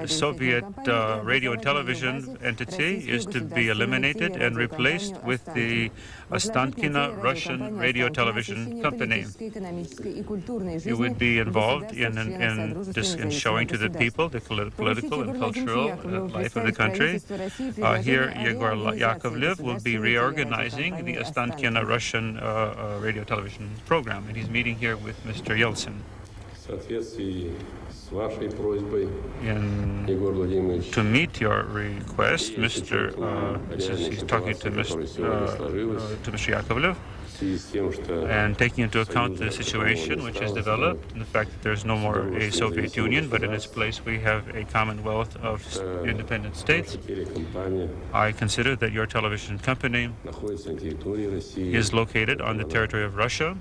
Soviet radio and television entity is to be eliminated and replaced with the Ostankino Russian radio television company. You would be involved in showing to the people the political and cultural life of the country. Here, Yegor Yakovlev will be reorganizing the Ostankino Russian radio television program, and he's meeting here with Mr. Yeltsin. To meet your request, he's talking to Mr. Yakovlev, and taking into account the situation which has developed, and the fact that there's no more a Soviet Union, but in its place we have a Commonwealth of independent states, I consider that your television company is located on the territory of Russia,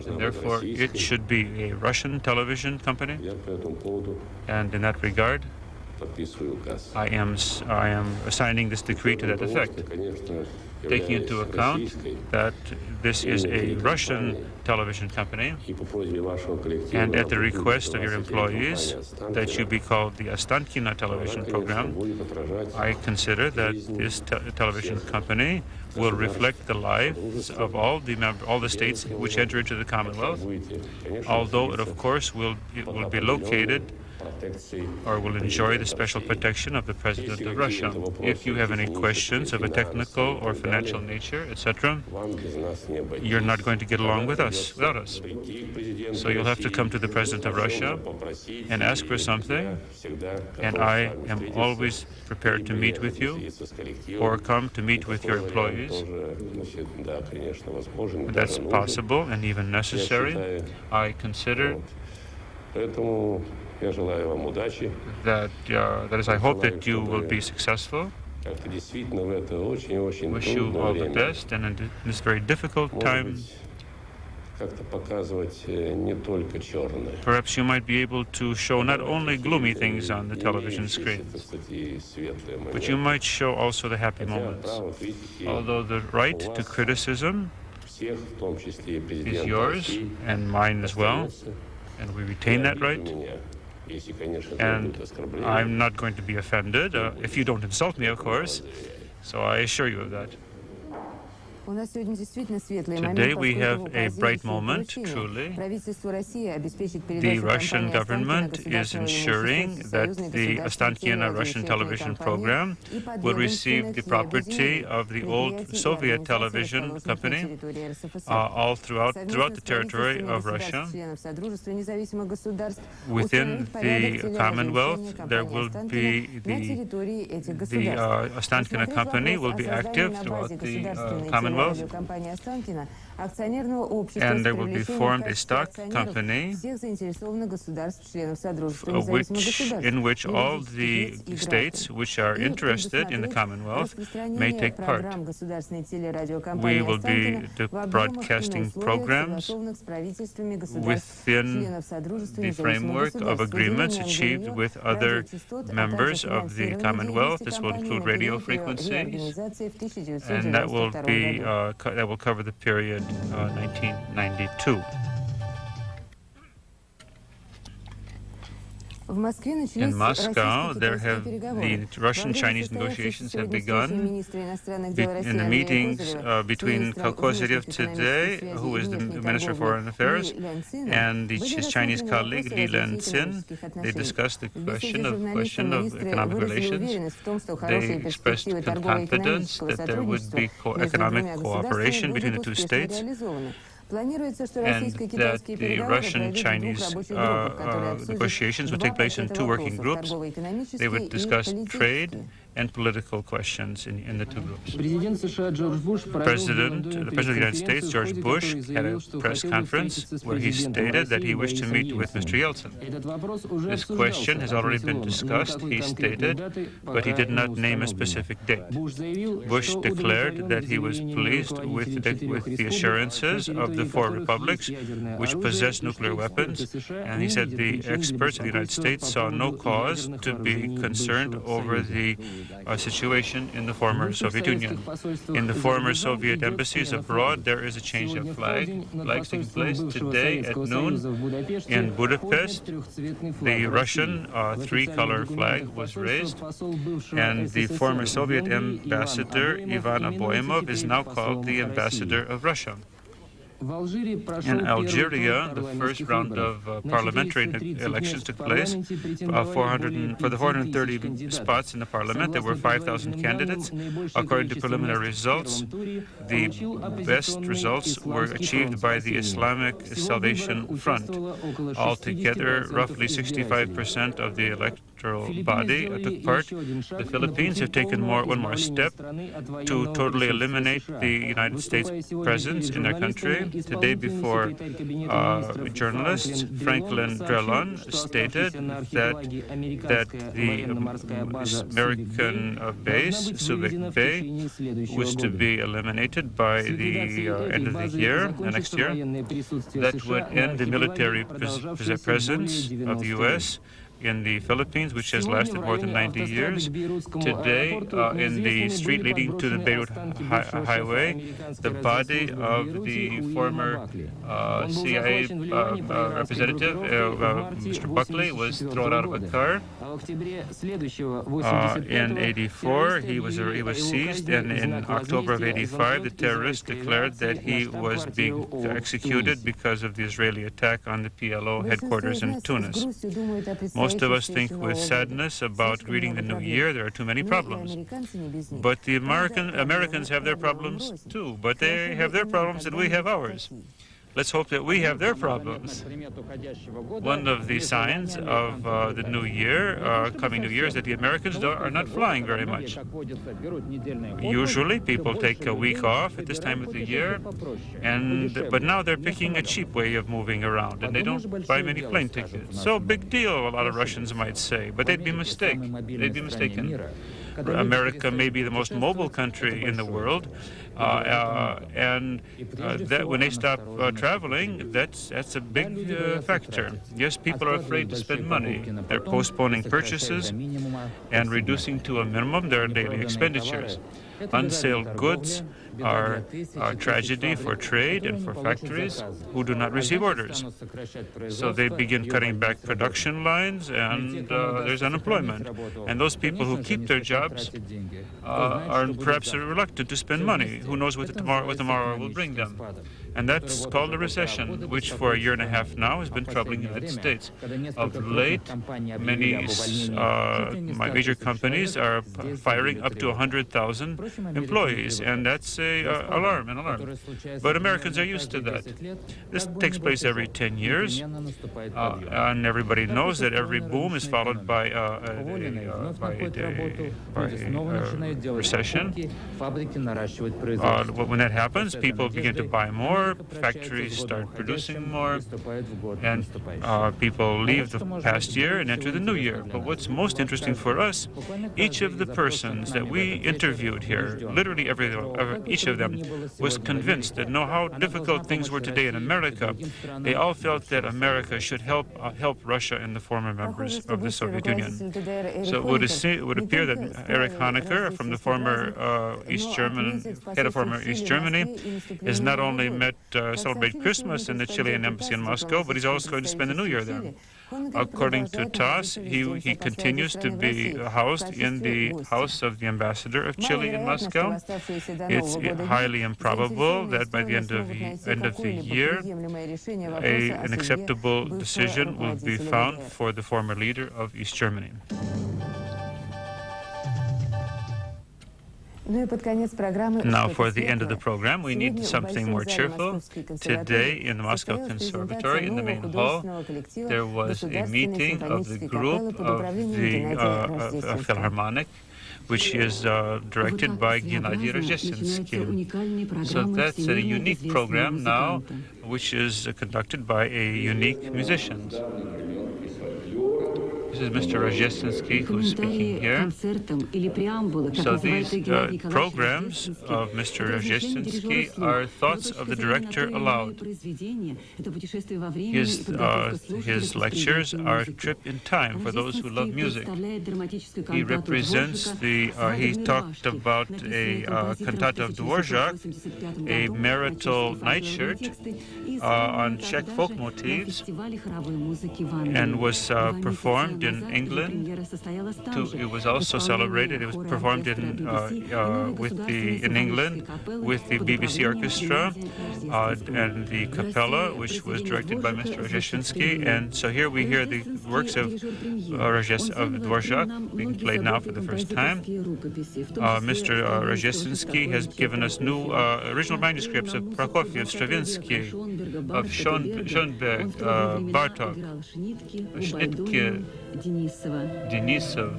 and therefore it should be a Russian television company. And in that regard, I am assigning this decree to that effect, taking into account that this is a Russian television company, and at the request of your employees that you be called the Ostankino television program, I consider that this television company will reflect the lives of all the states which enter into the Commonwealth, although it of course will be located or will enjoy the special protection of the President of Russia. If you have any questions of a technical or financial nature, etc., you're not going to get along with us, without us. So you'll have to come to the President of Russia and ask for something, and I am always prepared to meet with you or come to meet with your employees. That's possible and even necessary. I consider that is, I hope that you will be successful. Wish you all the best, and in this very difficult time, perhaps you might be able to show not only gloomy things on the television screen, but you might show also the happy moments. Although the right to criticism is yours and mine as well, and we retain that right. And I'm not going to be offended, if you don't insult me, of course, so I assure you of that. Today we have a bright moment, truly. The Russian government is ensuring that the Ostankino Russian television program will receive the property of the old Soviet television company all throughout the territory of Russia. Within the Commonwealth, there will be the Ostankino company will be active throughout the Commonwealth. And there will be formed a stock company in which all the states which are interested in the Commonwealth may take part. We will be broadcasting programs within the framework of agreements achieved with other members of the Commonwealth. This will include radio frequencies, and that will cover the period 1992. In Moscow, the Russian-Chinese negotiations have begun. In the meetings between Kozyrev today, who is the Minister of Foreign Affairs, and his Chinese colleague Li Lensin, they discussed the question of economic relations. They expressed confidence that there would be economic cooperation between the two states, and that the Russian-Chinese negotiations would take place in two working groups. They would discuss trade and political questions in the two groups. The President of the United States, George Bush, had a press conference where he stated that he wished to meet with Mr. Yeltsin. This question has already been discussed, he stated, but he did not name a specific date. Bush declared that he was pleased with the assurances of the four republics which possess nuclear weapons, and he said the experts of the United States saw no cause to be concerned over the situation in the former Soviet Union. In the former Soviet embassies abroad, there is a change of flags taking place. Today at noon in Budapest, the Russian three-color flag was raised, and the former Soviet ambassador Ivan Aboimov is now called the ambassador of Russia. In Algeria, the first round of parliamentary elections took place. For the 430 spots in the parliament, there were 5,000 candidates. According to preliminary results, the best results were achieved by the Islamic Salvation Front. Altogether, roughly 65% of the electoral body took part. The Philippines have taken one more step to totally eliminate the United States presence in their country. Today, before journalists, Franklin Drellon stated that the American base, Subic Bay, was to be eliminated by the end of the year, next year. That would end the military presence of the U.S. in the Philippines, which has lasted more than 90 years. Today, in the street leading to the Beirut highway, the body of the former CIA representative, Mr. Buckley, was thrown out of a car. In '84, he was seized, and in October of '85, the terrorists declared that he was being executed because of the Israeli attack on the PLO headquarters in Tunis. Most of us think with sadness about greeting the new year. There are too many problems. But the Americans have their problems too, but they have their problems and we have ours. Let's hope that we have their problems. One of the signs of the new year, coming new year, is that the Americans are not flying very much. Usually, people take a week off at this time of the year, but now they're picking a cheap way of moving around, and they don't buy many plane tickets. So, big deal, a lot of Russians might say, but they'd be mistaken. America may be the most mobile country in the world, and that when they stop traveling, that's a big factor. Yes, people are afraid to spend money. They're postponing purchases and reducing to a minimum their daily expenditures. Unsold goods are a tragedy for trade and for factories who do not receive orders. So they begin cutting back production lines, and there's unemployment. And those people who keep their jobs are perhaps reluctant to spend money. Who knows what tomorrow will bring them? And that's called a recession, which for a year and a half now has been troubling the United States. Of late, many major companies are firing up to 100,000 employees, and that's an alarm. But Americans are used to that. This takes place every 10 years, and everybody knows that every boom is followed by a recession. When that happens, people begin to buy more, factories start producing more, and people leave the past year and enter the new year. But what's most interesting for us, each of the persons that we interviewed here, literally each of them, was convinced that no how difficult things were today in America, they all felt that America should help Russia and the former members of the Soviet Union. So it would appear that Erich Honecker, from the former head of former East Germany, is not only met celebrate Christmas in the Chilean embassy in Moscow, but he's also going to spend the New Year there. According to TASS, he continues to be housed in the house of the ambassador of Chile in Moscow. It's highly improbable that by the end of the year, an acceptable decision will be found for the former leader of East Germany. Now, for the end of the program, we need something more cheerful. Today, in the Moscow Conservatory, in the main hall, there was a meeting of the group of the Philharmonic, which is directed by Gennady Rozhestinsky. So that's a unique program now, which is conducted by a unique musician. This is Mr. Rozhestinsky who's speaking here. So these programs of Mr. Rozhestinsky are thoughts of the director aloud. His lectures are a trip in time for those who love music. He represents he talked about a cantata of Dvorak, a marital nightshirt on Czech folk motifs, and was performed in England. It was also celebrated. It was performed in England with the BBC Orchestra and the Capella, which was directed by Mr. Rozhestinsky. And so here we hear the works of Dvorak being played now for the first time. Mr. Rozhestinsky has given us new original manuscripts of Prokofiev, Stravinsky, of Schoenberg, Bartok, Schnitke, Denisov.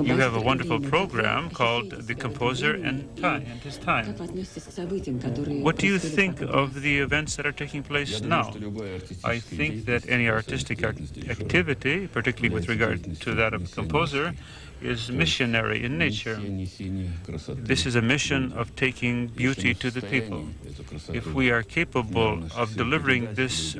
You have a wonderful program called The Composer and His Time. What do you think of the events that are taking place now? I think that any artistic activity, particularly with regard to that of a composer, is missionary in nature. This is a mission of taking beauty to the people. If we are capable of delivering this